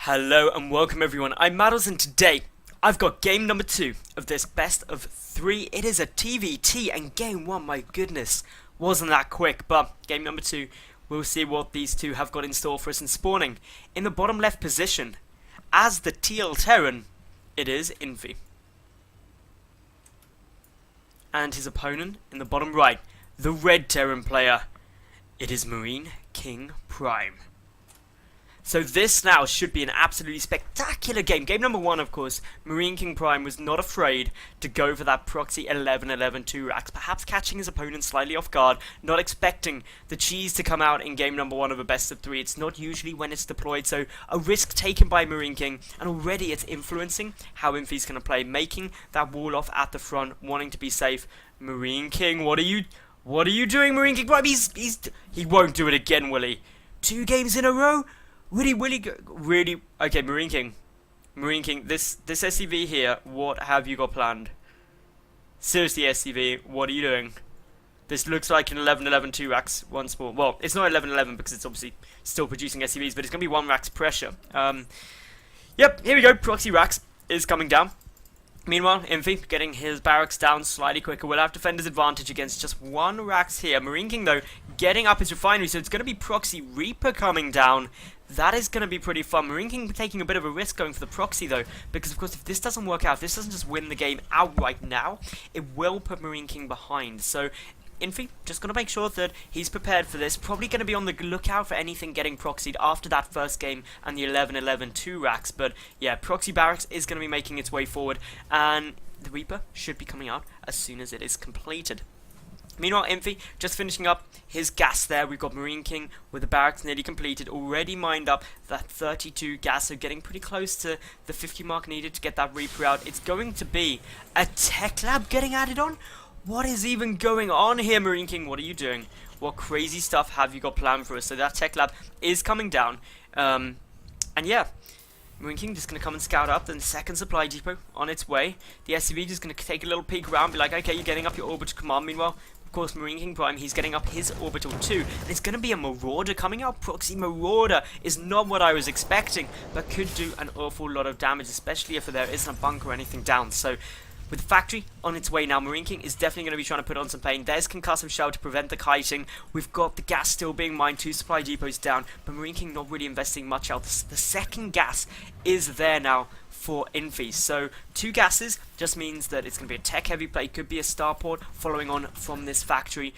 Hello and welcome everyone, I'm Madals and today I've got game number 2 of this best of 3. It is a TvT and game 1, my goodness, wasn't that quick, but game number 2, we'll see what these two have got in store for us. In spawning in the bottom left position as the teal Terran, it is Infi. And his opponent in the bottom right, the red Terran player, it is MarineKing Prime. So this now should be an absolutely spectacular game. Game number 1, of course, MarineKing Prime was not afraid to go for that proxy 11-11 2 racks, perhaps catching his opponent slightly off guard, not expecting the cheese to come out in game number 1 of a best of 3. It's not usually when it's deployed, so a risk taken by MarineKing, and already it's influencing how Infi's going to play, making that wall off at the front, wanting to be safe. MarineKing, what are you doing, MarineKing Prime? He won't do it again, will he? 2 games in a row? Really? Okay, MarineKing, this SCV here, what have you got planned? Seriously, SCV, what are you doing? This looks like an 11-11 2 racks once more. Well, it's not 11-11 because it's obviously still producing SCVs, but it's going to be 1 racks pressure. Yep, here we go, proxy racks is coming down. Meanwhile, Infi getting his barracks down slightly quicker. Will have defender's advantage against just 1 racks here. MarineKing, though, getting up his refinery, so it's going to be proxy Reaper coming down. That is going to be pretty fun. MarineKing taking a bit of a risk going for the proxy, though, because, of course, if this doesn't work out, if this doesn't just win the game outright now, it will put MarineKing behind. So Infi just going to make sure that he's prepared for this. Probably going to be on the lookout for anything getting proxied after that first game and the 11-11 2 racks. But yeah, proxy barracks is going to be making its way forward, and the Reaper should be coming out as soon as it is completed. Meanwhile, Infi just finishing up his gas there. We've got MarineKing with the barracks nearly completed, already mined up that 32 gas, so getting pretty close to the 50 mark needed to get that Reaper out. It's going to be a tech lab getting added on. What is even going on here, MarineKing? What are you doing? What crazy stuff have you got planned for us? So that tech lab is coming down. And yeah, MarineKing just going to come and scout up. Then the second supply depot on its way. The SCV just going to take a little peek around, be like, okay, you're getting up your orbital command. Meanwhile, of course, MarineKing Prime, he's getting up his orbital too. And it's going to be a Marauder coming out. Proxy Marauder is not what I was expecting, but could do an awful lot of damage, especially if there isn't a bunker or anything down. So with the factory on its way now, MarineKing is definitely going to be trying to put on some pain. There's concussive shell to prevent the kiting. We've got the gas still being mined, 2 supply depots down, but MarineKing not really investing much else. The second gas is there now for Infi. So 2 gases just means that it's going to be a tech heavy play, could be a starport following on from this factory.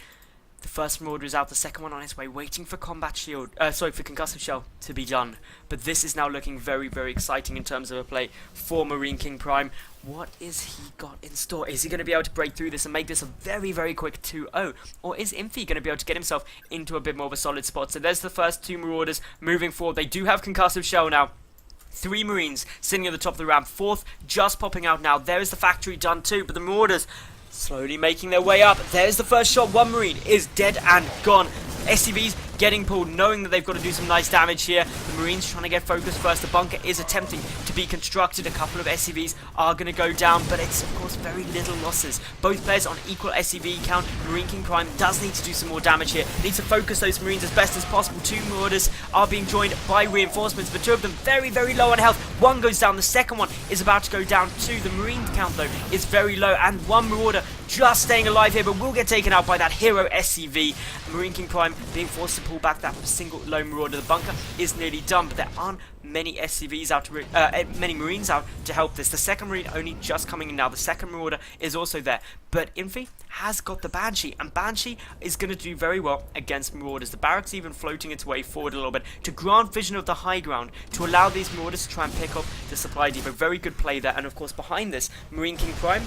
The first Marauder is out, the second one on its way, waiting for combat shield, for concussive shell to be done. But this is now looking very, very exciting in terms of a play for MarineKing Prime. What is he got in store? Is he going to be able to break through this and make this a very, very quick 2-0? Or is Infi going to be able to get himself into a bit more of a solid spot? So there's the first 2 Marauders moving forward. They do have concussive shell now. 3 Marines sitting at the top of the ramp. 4th just popping out now. There is the factory done too, but the Marauders slowly making their way up. There's the first shot. 1 Marine is dead and gone. SCVs getting pulled, knowing that they've got to do some nice damage here. The Marines trying to get focused first. The bunker is attempting to be constructed. A couple of SCVs are going to go down, but it's, of course, very little losses. Both players on equal SCV count. MarineKing Prime does need to do some more damage here. Needs to focus those Marines as best as possible. 2 Marauders are being joined by reinforcements, but 2 of them very, very low on health. 1 goes down. The second one is about to go down too. The Marine count, though, is very low, and 1 Marauder just staying alive here, but will get taken out by that hero SCV. MarineKing Prime being forced to pull back that single lone Marauder. The bunker is nearly done, but there aren't many SCVs out to many Marines out to help this. The second Marine only just coming in now. The second Marauder is also there, but Infi has got the Banshee, and Banshee is going to do very well against Marauders. The barracks even floating its way forward a little bit to grant vision of the high ground to allow these Marauders to try and pick up the supply depot. Very good play there, and of course behind this, MarineKing Prime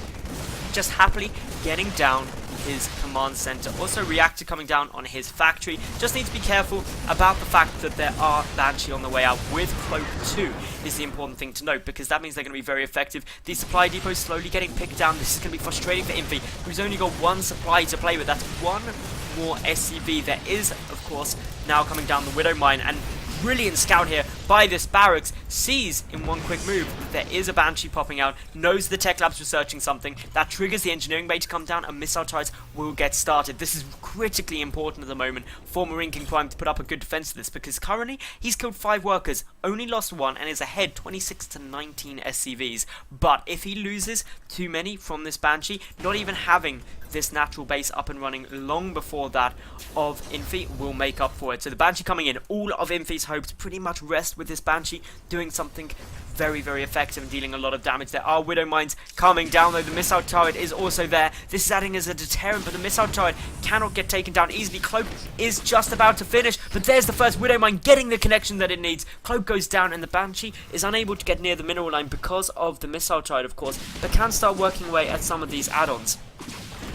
just happily getting down his command center. Also, reactor coming down on his factory. Just need to be careful about the fact that there are Banshee on the way out with Cloak 2 is the important thing to note, because that means they're going to be very effective. These supply depots slowly getting picked down. This is going to be frustrating for Infi, who's only got 1 supply to play with. That's 1 more SCV. There is, of course, now coming down the Widow Mine, and brilliant scout here by this barracks, sees in one quick move that there is a Banshee popping out, knows the tech lab's researching something, that triggers the engineering bay to come down and missile turrets will get started. This is critically important at the moment for MarineKing Prime to put up a good defense to this, because currently he's killed 5 workers, only lost 1 and is ahead 26 to 19 SCVs. But if he loses too many from this Banshee, not even having this natural base up and running long before that of Infi will make up for it. So the Banshee coming in, all of Infi's hopes pretty much rest with this Banshee doing something very, very effective and dealing a lot of damage. There are Widow Mines coming down, though the missile turret is also there. This is adding as a deterrent, but the missile turret cannot get taken down easily. Cloak is just about to finish, but there's the first Widow Mine getting the connection that it needs. Cloak goes down, and the Banshee is unable to get near the mineral line because of the missile turret, of course, but can start working away at some of these add-ons.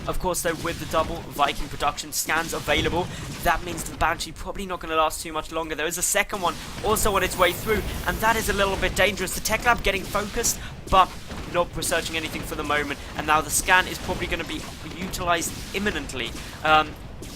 Of course, though, with the double Viking production scans available, that means the Banshee probably not going to last too much longer. There is a second one also on its way through, and that is a little bit dangerous. The tech lab getting focused, but not researching anything for the moment, and now the scan is probably going to be utilized imminently.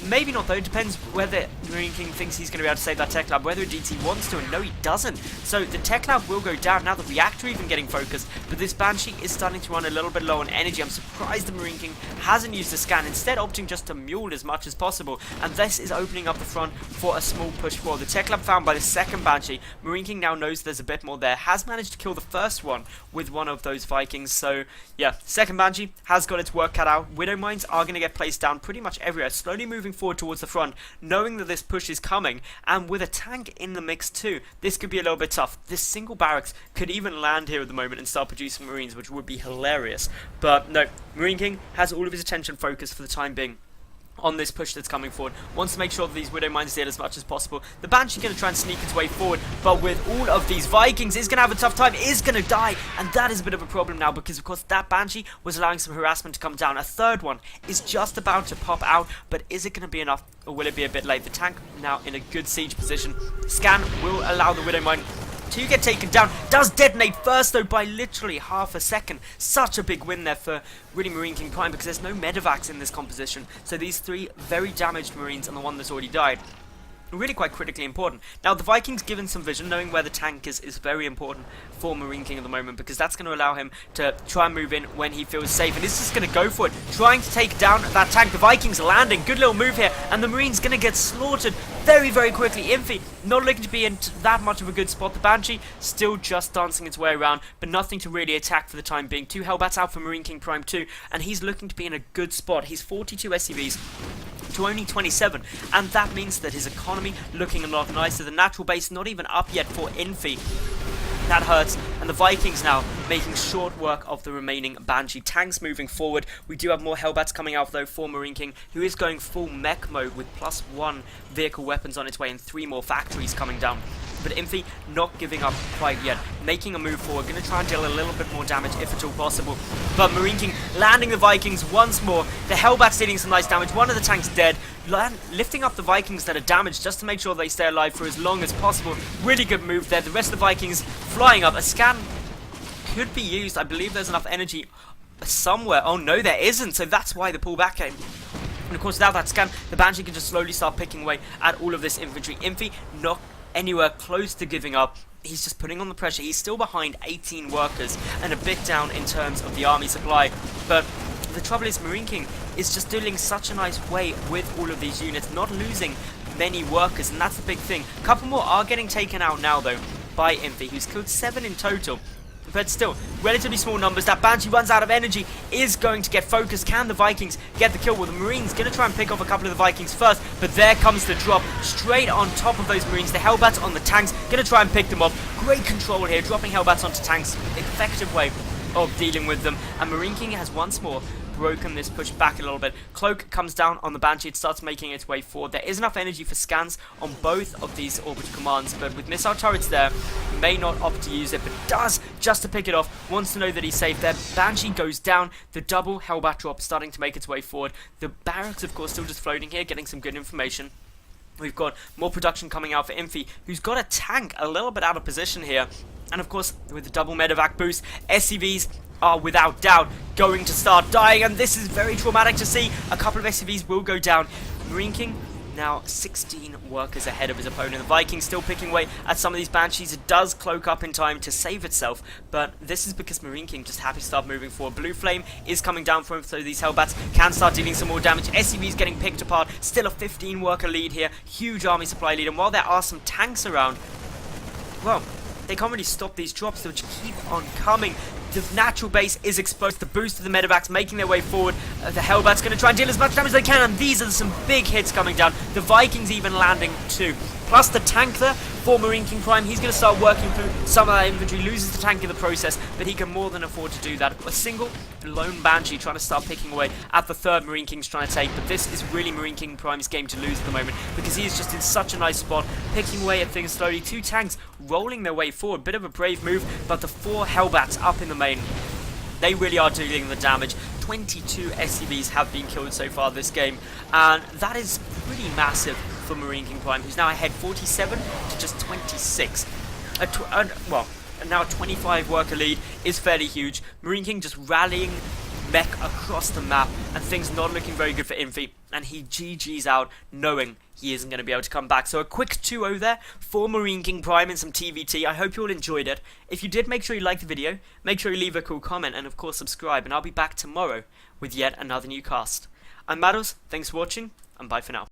Maybe not, though. It depends whether MarineKing thinks he's going to be able to save that tech lab, whether DT wants to, and no, he doesn't. So the tech lab will go down. Now the reactor even getting focused, but this Banshee is starting to run a little bit low on energy. I'm surprised the MarineKing hasn't used the scan, instead opting just to mule as much as possible, and this is opening up the front for a small push forward. The tech lab found by the second Banshee. MarineKing now knows there's a bit more there, has managed to kill the first one with one of those Vikings. So yeah, second Banshee has got its work cut out. Widow Mines are going to get placed down pretty much everywhere, slowly moving forward towards the front, knowing that this push is coming, and with a tank in the mix too, this could be a little bit tough. This single barracks could even land here at the moment and start producing Marines, which would be hilarious. But no, MarineKing has all of his attention focused for the time being on this push that's coming forward. Wants to make sure that these Widow Mines deal as much as possible. The Banshee going to try and sneak its way forward, but with all of these Vikings, is going to have a tough time, is going to die, and that is a bit of a problem now, because of course that Banshee was allowing some harassment to come down. A third one is just about to pop out, but is it going to be enough, or will it be a bit late? The tank now in a good siege position. Scan will allow the Widow Mine to get taken down. Does detonate first, though, by literally half a second. Such a big win there for really MarineKing Prime, because there's no medevacs in this composition. So these 3 very damaged Marines and the one that's already died, really quite critically important. Now the Vikings given some vision, knowing where the tank is very important for MarineKing at the moment, because that's going to allow him to try and move in when he feels safe, and he's just going to go for it, trying to take down that tank. The Vikings landing, good little move here, and the Marines going to get slaughtered very, very quickly. Infi not looking to be in that much of a good spot. The Banshee still just dancing its way around, but nothing to really attack for the time being. 2 Hellbats out for MarineKing Prime 2, and he's looking to be in a good spot. He's 42 SCVs to only 27, and that means that his economy looking a lot nicer. The natural base not even up yet for Infi. That hurts, and the Vikings now making short work of the remaining Banshee tanks moving forward. We do have more Hellbats coming out, though, for MarineKing, who is going full mech mode with +1 vehicle weapons on its way and 3 more factories coming down. But Infi not giving up quite yet, making a move forward, going to try and deal a little bit more damage if at all possible. But MarineKing landing the Vikings once more. The Hellbats dealing some nice damage. One of the tanks dead, lifting up the Vikings that are damaged just to make sure they stay alive for as long as possible. Really good move there. The rest of the Vikings flying up. A scan could be used. I believe there's enough energy somewhere. Oh no, there isn't, so that's why the pullback came. And of course, without that scan, the Banshee can just slowly start picking away at all of this infantry. Infi not anywhere close to giving up. He's just putting on the pressure. He's still behind 18 workers and a bit down in terms of the army supply. But the trouble is, MarineKing is just doing such a nice way with all of these units, not losing many workers, and that's the big thing. A couple more are getting taken out now, though, by Infi, who's killed 7 in total. But still, relatively small numbers. That Banshee runs out of energy, is going to get focused. Can the Vikings get the kill? Well, the Marines going to try and pick off a couple of the Vikings first, but there comes the drop straight on top of those Marines. The Hellbats on the tanks, going to try and pick them off. Great control here, dropping Hellbats onto tanks. Effective way of dealing with them. And MarineKing has once more broken this push back a little bit. Cloak comes down on the Banshee. It starts making its way forward. There is enough energy for scans on both of these orbital commands, but with missile turrets there, may not opt to use it, but does just to pick it off. Wants to know that he's safe there. Banshee goes down. The double Hellbat drop starting to make its way forward. The barracks, of course, still just floating here, getting some good information. We've got more production coming out for Infi, who's got a tank a little bit out of position here. And of course, with the double medevac boost, SCVs are without doubt going to start dying, and this is very traumatic to see. A couple of SCVs will go down. MarineKing now 16 workers ahead of his opponent. The Vikings still picking away at some of these Banshees. It does cloak up in time to save itself, but this is because MarineKing just happy to start moving forward. Blue Flame is coming down for him, so these Hellbats can start dealing some more damage. SCV is getting picked apart. Still a 15 worker lead here. Huge army supply lead, and while there are some tanks around, well, they can't really stop these drops, they just keep on coming. The natural base is exposed. The boost of the medevacs making their way forward. The Hellbats going to try and deal as much damage as they can. These are some big hits coming down. The Vikings even landing too. Plus the tank there for MarineKing Prime. He's going to start working through some of that inventory. Loses the tank in the process, but he can more than afford to do that. A single lone Banshee trying to start picking away at the third MarineKing's trying to take. But this is really MarineKing Prime's game to lose at the moment, because he is just in such a nice spot, picking away at things slowly. Two tanks rolling their way forward. Bit of a brave move, but the 4 Hellbats up in the main, they really are dealing the damage. 22 SCVs have been killed so far this game, and that is pretty massive for MarineKing Prime, who's now ahead 47 to just 26. Well, now a 25 worker lead is fairly huge. MarineKing just rallying mech across the map, and things not looking very good for Infi, and he GG's out knowing he isn't going to be able to come back. So a quick 2-0 there for MarineKing Prime and some TvT. I hope you all enjoyed it. If you did, make sure you like the video, make sure you leave a cool comment, and of course subscribe, and I'll be back tomorrow with yet another new cast. I'm Madals, thanks for watching, and bye for now.